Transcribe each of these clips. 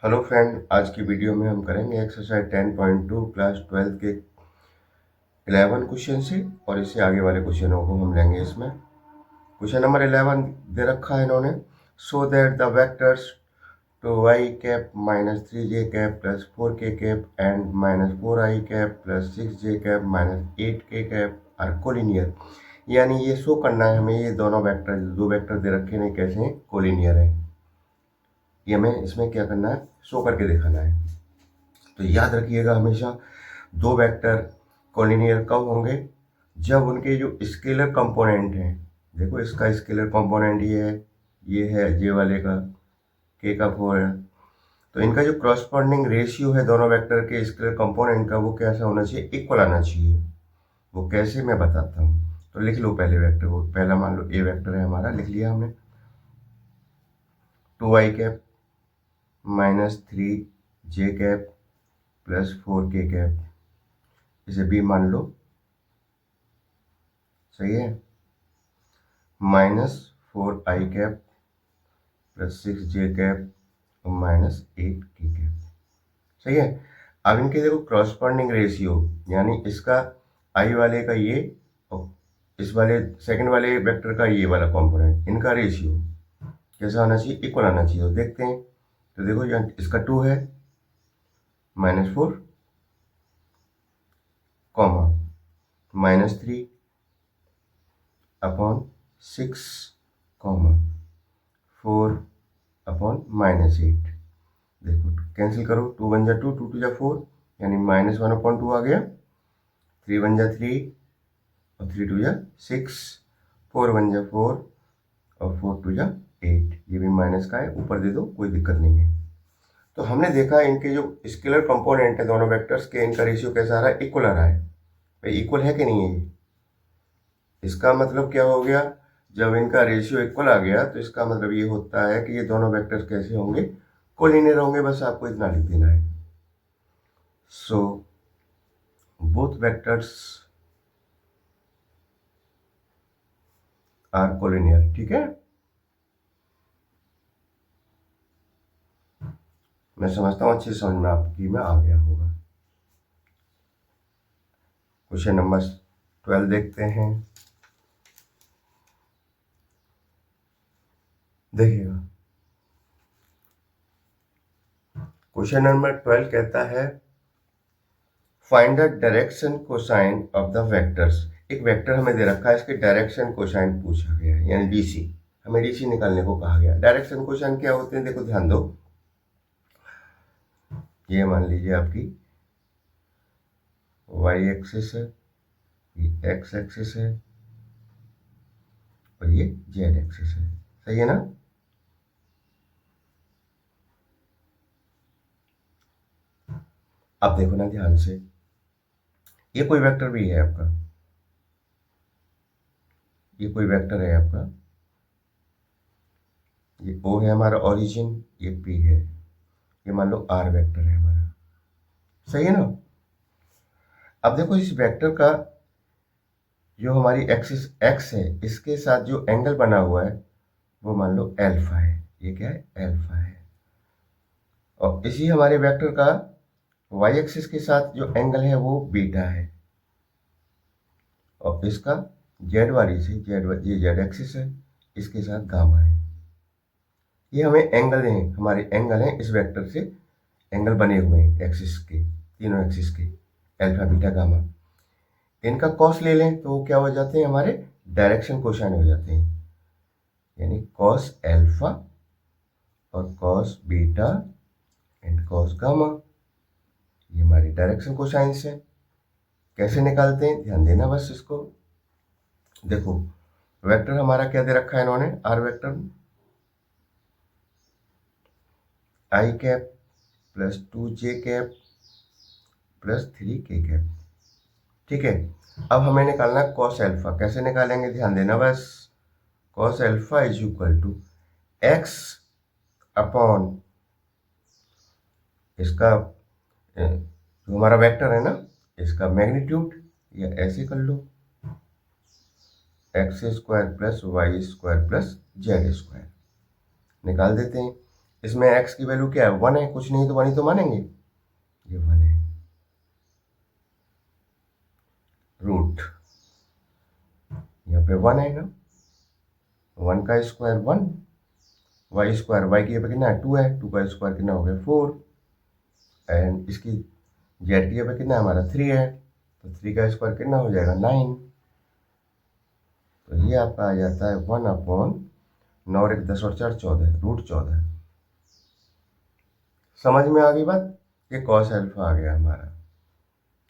Hello friend, आज की video में हम करेंगे एक्सरसाइज 10.2 क्लास 12 के 11 क्वेश्चन से और इससे आगे वाले क्वेश्चनों को हम लेंगे। इसमें क्वेश्चन नंबर 11 दे रखा है इन्होंने, so that the vectors two Y cap minus 3j cap plus 4k cap and minus 4i cap plus 6j cap minus 8k cap are collinear. यानी ये शो करना है हमें, ये दोनों वेक्टर, दो वेक्टर दे रखे हैं, कैसे हैं, कोलिनियर है। ये हमें इसमें क्या करना है, शो करके दिखाना है। तो याद रखिएगा हमेशा, दो वेक्टर कोलिनियर कब होंगे, जब उनके जो स्केलर कंपोनेंट हैं, देखो इसका स्केलर कंपोनेंट ये है जे वाले का, के का 4 है, तो इनका जो क्रॉसपॉन्डिंग रेशियो है दोनों वेक्टर के स्केलर कंपोनेंट का, वो कैसा होना चाहिए, इक्वल आना चाहिए। वो कैसे, मैं बताता हूँ। तो लिख लो पहले वेक्टर को, पहला मान लो ए वेक्टर है हमारा, लिख लिया हमने, 2i cap minus 3j cap plus 4k cap, इसे बी मान लो, सही है, minus 4i cap plus 6j cap और माइनस 8k कैप, सही है। अब इनके देखो क्रॉसपॉन्डिंग रेशियो, यानी इसका आई वाले का ये और इस वाले सेकंड वाले वेक्टर का ये वाला कंपोनेंट, इनका रेशियो कैसा आना चाहिए, इक्वल आना चाहिए। तो देखते हैं, तो देखो यहाँ इसका 2 है, -4 कॉमा -3 अपॉन 6 कॉमा 4 अपॉन -8। देखो कैंसिल करो, 2 1 जा 2, 2 2 जा 4, यानी -1/2 आ गया, 3 1 जा 3 और 3 2 जा 6, 4 1 जा 4 और 4 2 जा 8, ये भी माइनस का है, ऊपर दे दो, कोई दिक्कत नहीं है। तो हमने देखा इनके जो स्केलर कंपोनेंट है दोनों वेक्टर्स के, इनका रेशियो कैसा आ रहा है, इक्वल आ रहा है। भाई इक्वल है कि नहीं है ये? इसका मतलब क्या हो गया, जब इनका रेशियो इक्वल आ गया तो इसका मतलब ये होता है कि ये दोनों वेक्टर्स कैसे होंगे, कोलिनियर होंगे। बस आपको इतना लिख देना है, so both vectors are collinear. ठीक है, मैं समझता हूँ अच्छे से समझ में आपकी में आ गया होगा। क्वेश्चन नंबर 12 देखते हैं, देखिएगा। क्वेश्चन नंबर 12 कहता है, find the direction cosine of the vectors. एक वेक्टर हमें दे रखा है, इसके डायरेक्शन कोसाइन पूछा गया है, यानी डीसी, हमें डीसी निकालने को कहा गया। डायरेक्शन कोसाइन क्या होते हैं, देखो ध्यान दो, ये मान लीजिए आपकी वाई एक्सिस है, ये एक्स एक्सिस है और ये जेड एक्सिस है, सही है ना। अब देखो ना ध्यान से, ये कोई वेक्टर भी है आपका, ये कोई वेक्टर है आपका, ये ओ है हमारा ओरिजिन, ये पी है, ये मान लो आर वेक्टर है हमारा, सही है ना। अब देखो इस वेक्टर का जो हमारी एक्सिस एक्स है, इसके साथ जो एंगल बना हुआ है वो मान लो एल्फा है, ये क्या है, एल्फा है। और इसी हमारे वेक्टर का वाई एक्सिस के साथ जो एंगल है वो बीटा है, और इसका जेड वाली से ये जेड एक्सिस है, इसके साथ गामा है। ये हमें एंगल हैं, हमारे एंगल हैं इस वेक्टर से, एंगल बने हुए हैं एक्सिस के, तीनों एक्सिस के, अल्फा बीटा गामा। इनका कॉस ले लें तो क्या हो जाते हैं, हमारे डायरेक्शन कोसाइन हो जाते हैं, यानी कॉस एल्फा और cos beta and cos gamma, ये हमारी डायरेक्शन कोसाइंस है। कैसे निकालते हैं, ध्यान देना बस इसको। देखो वेक्टर हमारा क्या दे रखा है इन्होंने, R vector, I cap plus 2j cap plus 3k cap, ठीक है। अब हमें निकालना है कॉस एल्फा, कैसे निकालेंगे, ध्यान देना बस। Cos alpha is equal to X upon इसका जो हमारा वेक्टर है ना, इसका मैग्नीट्यूड, या ऐसे कर लो, x square plus y square plus z square, निकाल देते हैं। इसमें x की वैल्यू क्या है, 1 है, कुछ नहीं तो 1 ही तो मानेंगे, ये 1 है। रूट यहाँ पे 1 है ना, 1 का स्क्वायर 1, वाई स्क्वायर, वाई की जगह कितना है 2 है, 2 का स्क्वायर कितना हो गया 4, एंड इसकी जेड की जगह कितना है हमारा 3 है, तो 3 का स्क्वायर कितना हो जाएगा 9, तो ये आपका आ जाता है 1/9 और 1 10 और 4 14, रूट 14। समझ में आ गई बात, ये कॉस अल्फा आ गया हमारा,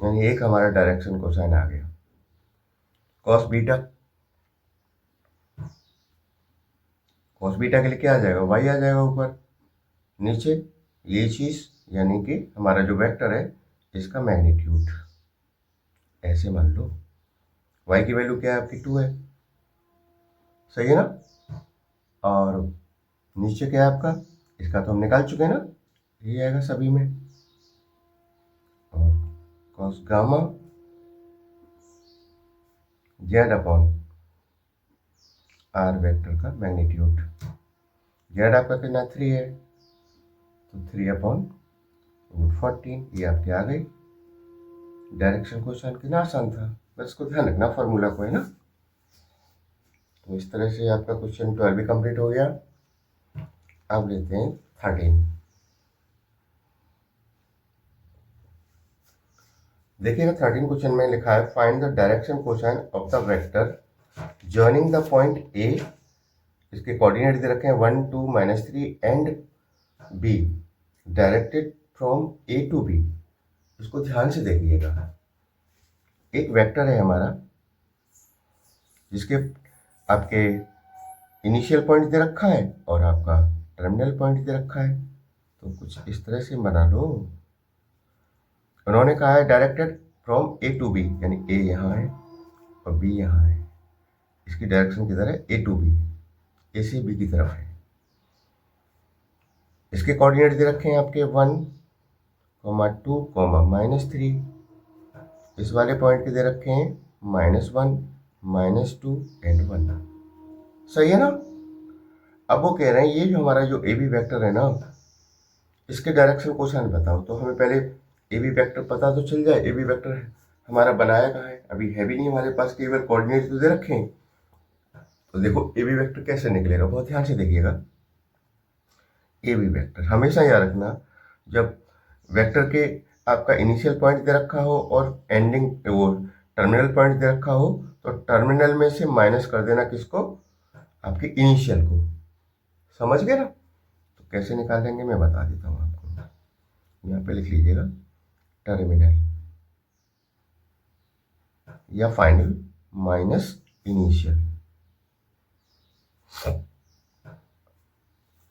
यानी एक हमारा डायरेक्शन कोसाइन आ गया। कॉस बीटा, कॉस बीटा के लिए क्या आ जाएगा, वाई आ जाएगा ऊपर, नीचे ये चीज़ यानी कि हमारा जो वेक्टर है इसका मैग्नीट्यूड, ऐसे मान लो। वाई की वैल्यू क्या है आपकी 2 है, सही है ना, और नीचे क्या है आपका, इसका तो हम निकाल चुके हैं ना, ये आएगा सभी में, और cos gamma Z upon are vector का मैग्नीट्यूड, जेड आपका कितना 3 है, तो 3/√14, ये आपके आ गई। डायरेक्शन क्वेश्चन कितना आसान था, बस इसको ध्यान रखना फॉर्मूला को, है ना। तो इस तरह से आपका क्वेश्चन 12 भी कंप्लीट हो गया। अब लेते हैं 13। देखिएगा 13 क्वेश्चन में लिखा है find the direction cosine of the vector joining the point A, इसके कोऑर्डिनेट दे रखे हैं 1 2 -3 and B directed from A to B. इसको ध्यान से देखिएगा, एक वेक्टर है हमारा जिसके आपके इनिशियल पॉइंट दे रखा है और आपका टर्मिनल पॉइंट दे रखा है, तो कुछ इस तरह से बना लो। उन्होंने कहा है directed from A to B, यानी ए यहाँ है और बी यहाँ है, इसकी डायरेक्शन किधर है, ए टू बी, ए से बी की तरफ है। इसके कोऑर्डिनेट दे रखे हैं आपके 1, 2, -3, इस वाले पॉइंट के दे रखे हैं -1, -2 एंड 1, सही है ना। अब वो कह रहे हैं ये जो हमारा जो ए बी वेक्टर है ना, इसके डायरेक्शन कोसाइन बताओ, तो हमें पहले ए बी वेक्टर पता तो चल जाए, ए बी वेक्टर हमारा बनाया कहाँ है, अभी है भी नहीं हमारे पास, केवल कोऑर्डिनेट तो दे रखे हैं। तो देखो ए बी वेक्टर कैसे निकलेगा, बहुत ध्यान से देखिएगा। ए बी वेक्टर हमेशा याद रखना, जब वेक्टर के आपका इनिशियल पॉइंट दे रखा हो और एंडिंग वो टर्मिनल पॉइंट दे रखा हो, तो टर्मिनल में से माइनस कर देना किसको, आपके इनिशियल को, समझ गए ना। तो कैसे निकालेंगे मैं बता देता हूँ आपको, यहाँ पे लिख लीजिएगा टर्मिनल या फाइनल माइनस इनिशियल।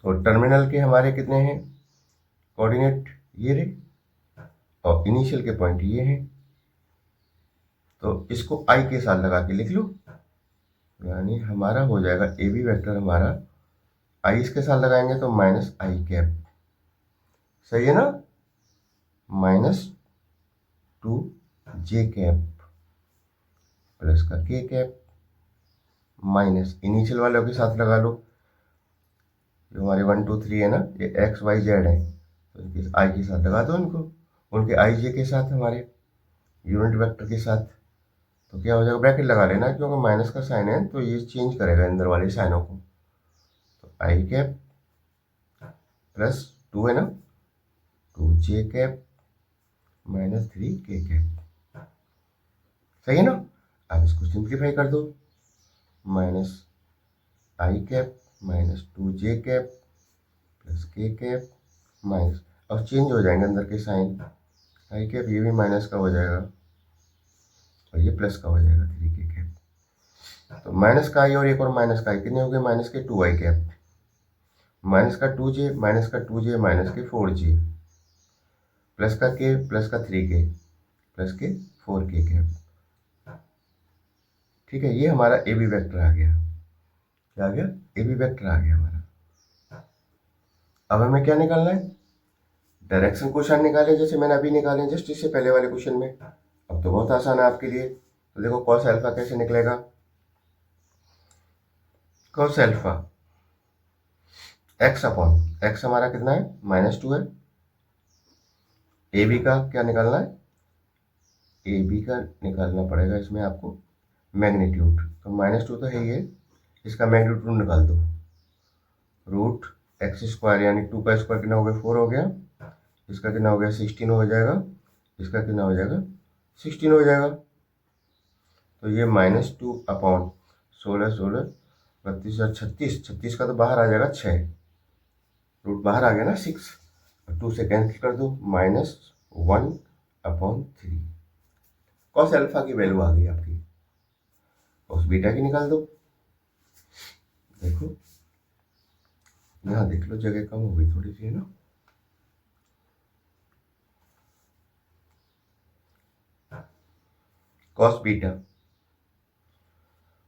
तो टर्मिनल के हमारे कितने हैं कोऑर्डिनेट, ये रहे, और इनिशियल के पॉइंट ये हैं, तो इसको आई के साथ लगा के लिख लो, यानी हमारा हो जाएगा ए बी वेक्टर हमारा, आई इसके साथ लगाएंगे तो -i कैप, सही है ना, -2j कैप प्लस का k कैप, माइनस इनिशियल वालों के साथ लगा लो, जो हमारे 1 2 3 है ना, ये x y z है, तो इनके आई के साथ लगा दो इनको, उनके आई जे के साथ हमारे यूनिट वेक्टर के साथ, तो क्या हो जाएगा, ब्रैकेट लगा लेना क्योंकि माइनस का साइन है तो ये चेंज करेगा अंदर वाले साइनों को, तो i कैप प्लस 2 है ना, 2j कैप -3k कैप, सही है ना। अब इसको सिंप्लीफाई कर दो, -i cap -2j cap plus k cap minus, अब चेंज हो जाएंगे अंदर के साइन, i कैप ये भी माइनस का हो जाएगा और ये प्लस का हो जाएगा 3k कैप, तो माइनस का आई और एक और माइनस का आई, कितने हो गए माइनस के 2i कैप, माइनस का 2j माइनस का 2j माइनस के 4j प्लस का k प्लस का 3k प्लस के 4k कैप, ठीक है। ये हमारा ए बी वेक्टर आ गया, क्या आ गया, ए बी वेक्टर आ गया हमारा। अब हमें क्या निकालना है, डायरेक्शन क्वेश्चन निकाले, जैसे मैंने अभी निकाले जस्ट इससे पहले वाले क्वेश्चन में। अब तो बहुत आसान है आपके लिए, तो देखो कॉस अल्फा कैसे निकलेगा, cos alpha x upon x हमारा कितना है -2 है। ए बी का क्या निकालना है, ए बी का निकालना पड़ेगा इसमें आपको मैग्नीट्यूड। तो -2 तो है ये, इसका मैग्नीट्यूड निकाल दो। रूट एक्स स्क्वायर यानी 2 का स्क्वायर कितना हो गया 4 हो गया, इसका कितना हो गया 16 हो जाएगा, इसका कितना हो जाएगा 16 हो जाएगा। तो ये -2 अपॉन 16 32 और 36, 36 का तो बाहर आ जाएगा 6, रूट बाहर आ गया ना 6, 2 से कैंसिल कर दो, -1/3। कॉस अल्फा की वैल्यू आ गई आपकी, कॉस बीटा की निकाल दो। देखो यहाँ देख लो जगह कम हो गई थोड़ी सी है ना। कॉस बीटा,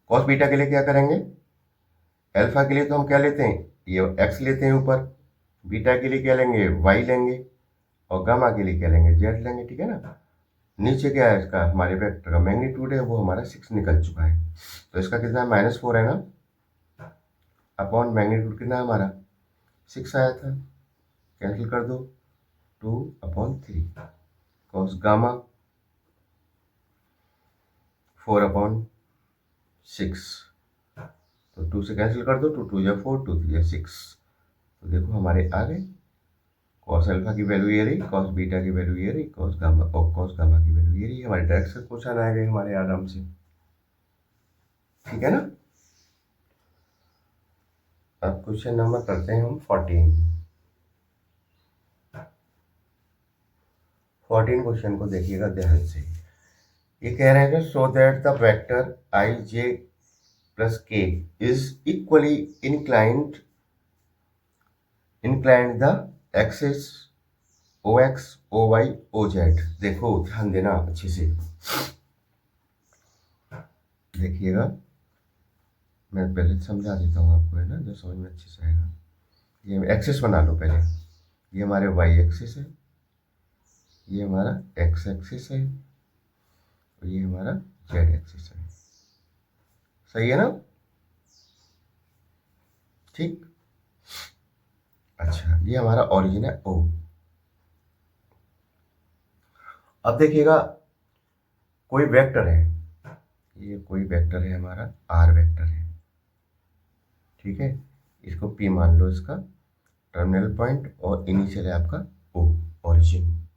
कॉस बीटा के लिए क्या करेंगे, अल्फा के लिए तो हम क्या लेते हैं, ये एक्स लेते हैं ऊपर, बीटा के लिए क्या लेंगे वाई लेंगे, और गामा के लिए क्या लेंगे जेड लेंगे, ठीक है ना। नीचे क्या है इसका हमारे वेक्टर का मैग्नीट्यूड है वो हमारा 6 निकल चुका है, तो इसका कितना है -4 है ना, अपॉन मैग्नीट्यूड कितना है हमारा 6 आया था, कैंसिल कर दो, 2/3 कॉस गामा 4/6, तो 2 से कैंसिल कर दो, 2 2 या 4, 2 3 या 6। तो देखो हमारे आ गए, कॉस अल्फा की वैल्यू ये रही, कॉस बीटा की वैल्यू ये रही, कॉस गामा और कॉस गामा की वैल्यू ये रही। हमारे डायरेक्ट से क्वेश्चन आ गए हमारे आराम से, ठीक है ना। अब क्वेश्चन नंबर करते हैं हम 14 क्वेश्चन को देखिएगा ध्यान से। ये कह रहे हैं so that the vector i j plus k is equally inclined the axis O x O y o z. देखो ध्यान देना अच्छे से, देखिएगा मैं पहले समझा देता हूँ आपको, है ना, जो समझ में अच्छे से आएगा। ये एक्सिस बना लो पहले, ये हमारे वाई एक्सिस है, ये हमारा एक्स एक्सिस है, और ये हमारा जेड एक्सिस है, सही है ना, ठीक। अच्छा ये हमारा ओरिजिन है ओ। अब देखिएगा कोई वेक्टर है, ये कोई वेक्टर है हमारा आर वेक्टर है, ठीक है, इसको पी मान लो, इसका टर्मिनल पॉइंट और इनिशियल है आपका ओ, ओरिजिन,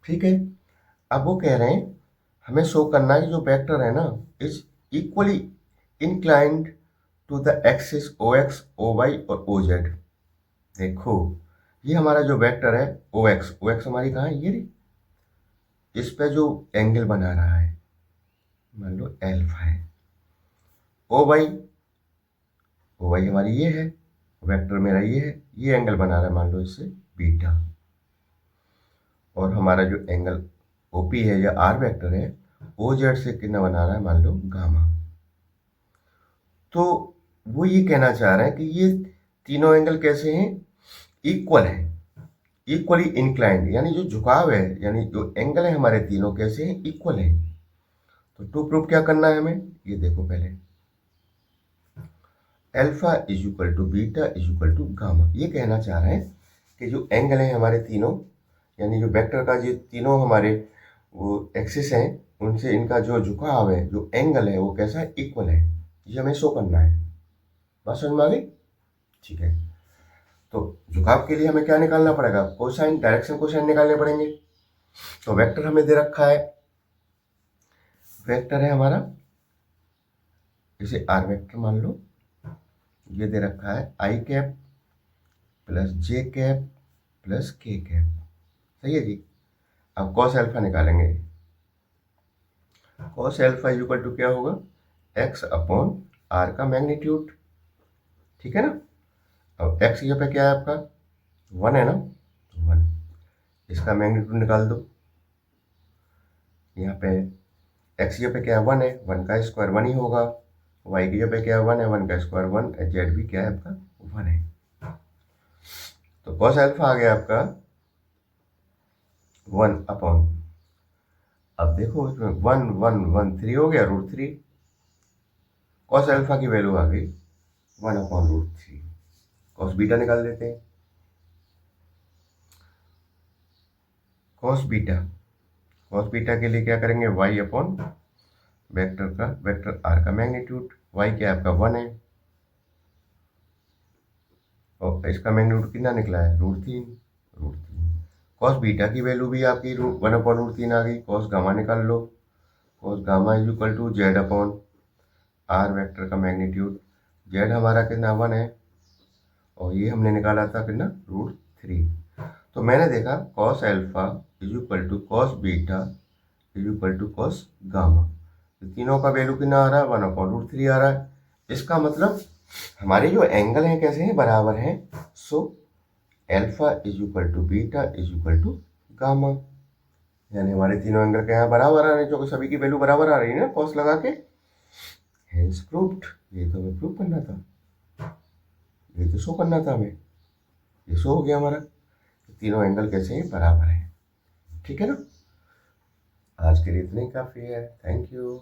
ठीक है। अब वो कह रहे हैं हमें शो करना है जो वेक्टर है ना is equally inclined to the axis O x O Y और ओ जेड। देखो ये हमारा जो वेक्टर है ओ एक्स हमारी कहाँ है, ये रही, इस पे जो एंगल बना रहा है मान लो एल्फा है, ओ वाई हमारी ये है, वेक्टर मेरा ये है, ये एंगल बना रहा है मान लो इससे बीटा, और हमारा जो एंगल ओपी है या आर वेक्टर है ओ जेड से कितना बना रहा है मान लो गामा। तो वो ये कहना चाह रहे हैं कि ये तीनों एंगल कैसे हैं, इक्वल है, इक्वली इंक्लाइंड, यानी जो झुकाव है यानी जो एंगल है हमारे तीनों कैसे हैं, इक्वल है। तो टू प्रूफ क्या करना है हमें, ये देखो पहले alpha is equal to beta is equal to gamma. ये कहना चाह रहे हैं कि जो एंगल है हमारे तीनों, यानी जो वेक्टर का जो तीनों हमारे वो एक्सिस हैं उनसे इनका जो झुकाव है जो एंगल है वो कैसा है, इक्वल है, ये हमें शो करना है। बात समझ में आ गई, ठीक है। तो झुकाव के लिए हमें क्या निकालना पड़ेगा, कोसाइन, डायरेक्शन कोसाइन निकालने पड़ेंगे। तो वेक्टर हमें दे रखा है, वेक्टर है हमारा, इसे आर वेक्टर मान लो, ये दे रखा है I cap plus J cap plus K cap, सही है जी। अब कॉस अल्फा निकालेंगे, cos alpha is equal to क्या होगा, एक्स अपॉन आर का मैग्नीट्यूड, ठीक है ना। अब एक्स यहाँ पे क्या है आपका 1 है ना, 1, इसका मैग्नीट्यूड निकाल दो, यहाँ पे एक्स यहाँ पे क्या है 1 है, 1 का स्क्वायर 1 ही होगा, वाई की जगह क्या है 1 है, 1 का स्क्वायर 1, जेड भी क्या है आपका 1 है। तो कॉस अल्फा आ गया आपका 1 अपॉन, अब देखो इसमें 1 1 1 3 हो गया √3, कॉस अल्फा की वैल्यू आ गई 1/√3। कॉस बीटा निकाल देते हैं। कॉस बीटा के लिए क्या करेंगे, y अपॉन वेक्टर r का मैग्नीट्यूड। y क्या है आपका 1 है और इसका मैग्नीट्यूड कितना निकला है, √3। कॉस बीटा की वैल्यू भी आपकी 1/√3 आ गई। कॉस गामा निकाल लो। Cos gamma is equal to z upon are vector का मैग्नीट्यूड। जेड हमारा कितना 1 है और ये हमने निकाला था कितना, √3। तो मैंने देखा cos alpha is equal to cos beta is equal to cos gamma. तीनों का वैल्यू कितना आ रहा है, 1/√3 आ रहा है। इसका मतलब हमारे जो एंगल हैं कैसे हैं, बराबर हैं। So alpha is equal to beta is equal to gamma, यानी हमारे तीनों एंगल के यहाँ बराबर आ रहे हैं, जो सभी की वैल्यू बराबर आ रही है ना कॉस लगा के। Hence proved. ये तो हमें प्रूव करना था, ये तो शो करना था हमें, ये शो हो गया हमारा। तीनों एंगल कैसे हैं, बराबर है। ठीक है ना। आज के लिए इतना ही काफ़ी है। Thank you.